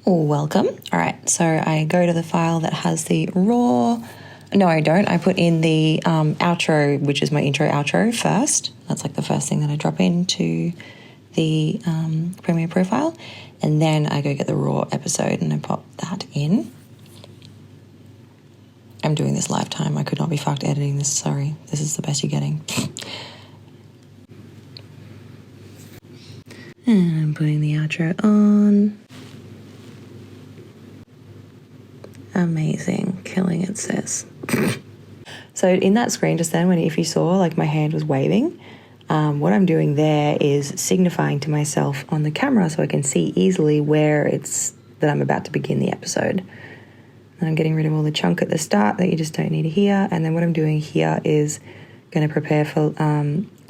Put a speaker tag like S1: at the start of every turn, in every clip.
S1: Welcome. All right, so I go to the file that has the raw. No, I don't. I put in the outro, which is my intro outro first. That's like the first thing that I drop into the Premiere profile. And then I go get the raw episode and I pop that in. I'm doing this live time. I could not be fucked editing this. Sorry. This is the best you're getting. And I'm putting the outro on. Amazing. Killing it, sis. So in that screen just then, if you saw, like, my hand was waving, what I'm doing there is signifying to myself on the camera so I can see easily where it's that I'm about to begin the episode. And I'm getting rid of all the chunk at the start that you just don't need to hear. And then what I'm doing here is going to prepare for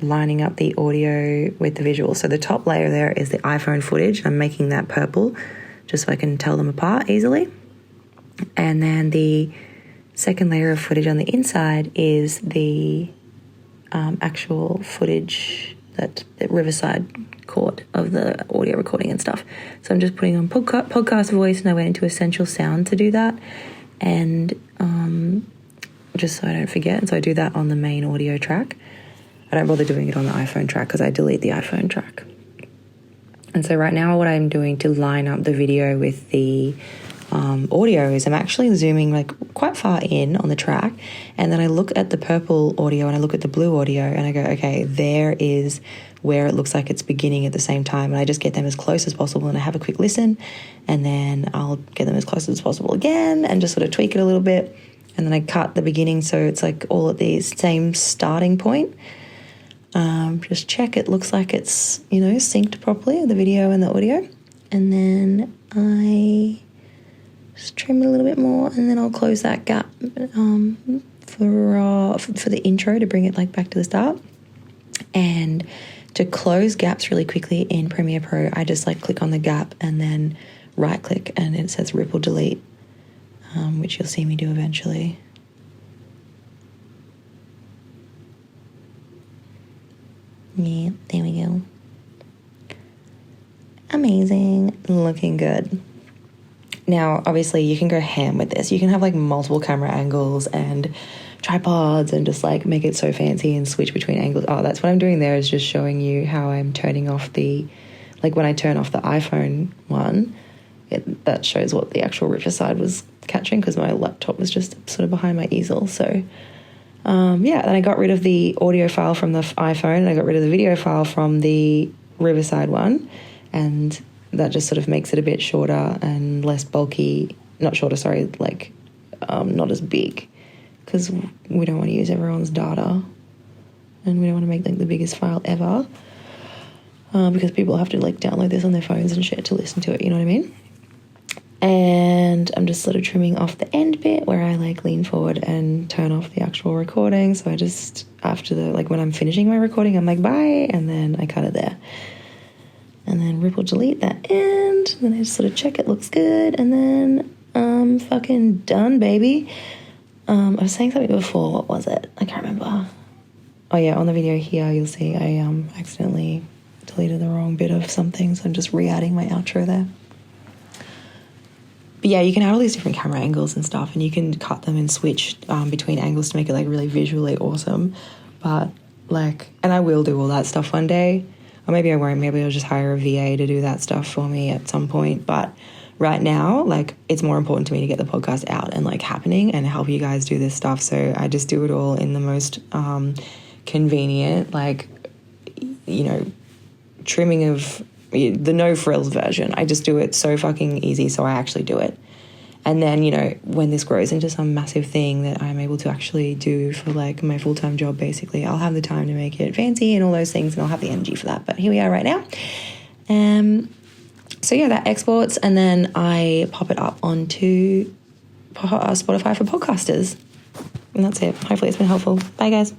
S1: lining up the audio with the visual. So the top layer there is the iPhone footage. I'm making that purple just so I can tell them apart easily. And then the second layer of footage on the inside is the actual footage that the Riverside caught of the audio recording and stuff. So I'm just putting on podcast voice, and I went into Essential Sound to do that. And just so I don't forget. And so I do that on the main audio track. I don't bother doing it on the iPhone track because I delete the iPhone track. And so right now what I'm doing to line up the video with the audio is I'm actually zooming like quite far in on the track, and then I look at the purple audio and I look at the blue audio and I go, okay, there is where it looks like it's beginning at the same time, and I just get them as close as possible and I have a quick listen, and then I'll get them as close as possible again and just sort of tweak it a little bit, and then I cut the beginning so it's like all at the same starting point. Just check it looks like it's, synced properly, the video and the audio, and then I just trim it a little bit more, and then I'll close that gap for the intro to bring it like back to the start. And to close gaps really quickly in Premiere Pro, I just like click on the gap and then right click, and it says ripple delete, which you'll see me do eventually. Yeah, there we go. Amazing, looking good. Now, obviously, you can go ham with this. You can have like multiple camera angles and tripods and just like make it so fancy and switch between angles. Oh, that's what I'm doing there, is just showing you how I'm turning off when I turn off the iPhone one, that shows what the actual Riverside was catching because my laptop was just sort of behind my easel. So, then I got rid of the audio file from the iPhone and I got rid of the video file from the Riverside one, and that just sort of makes it a bit shorter and less bulky. Not shorter, sorry, not as big, because we don't want to use everyone's data and we don't want to make like the biggest file ever, because people have to like download this on their phones and shit to listen to it, you know what I mean? And I'm just sort of trimming off the end bit where I like lean forward and turn off the actual recording. So I just, after when I'm finishing my recording, I'm like, bye, and then I cut it there. And then ripple delete that end. And then I just sort of check it looks good. And then I'm fucking done, baby. I was saying something before. What was it? I can't remember. Oh, yeah, on the video here, you'll see I accidentally deleted the wrong bit of something. So I'm just re-adding my outro there. But yeah, you can add all these different camera angles and stuff. And you can cut them and switch between angles to make it like really visually awesome. But and I will do all that stuff one day. Or maybe I won't. Maybe I'll just hire a VA to do that stuff for me at some point. But right now, it's more important to me to get the podcast out and happening and help you guys do this stuff. So I just do it all in the most convenient, trimming of the no frills version. I just do it so fucking easy, so I actually do it. And then, when this grows into some massive thing that I'm able to actually do for my full-time job, basically, I'll have the time to make it fancy and all those things, and I'll have the energy for that. But here we are right now. So yeah, that exports, and then I pop it up onto Spotify for podcasters. And that's it. Hopefully it's been helpful. Bye, guys.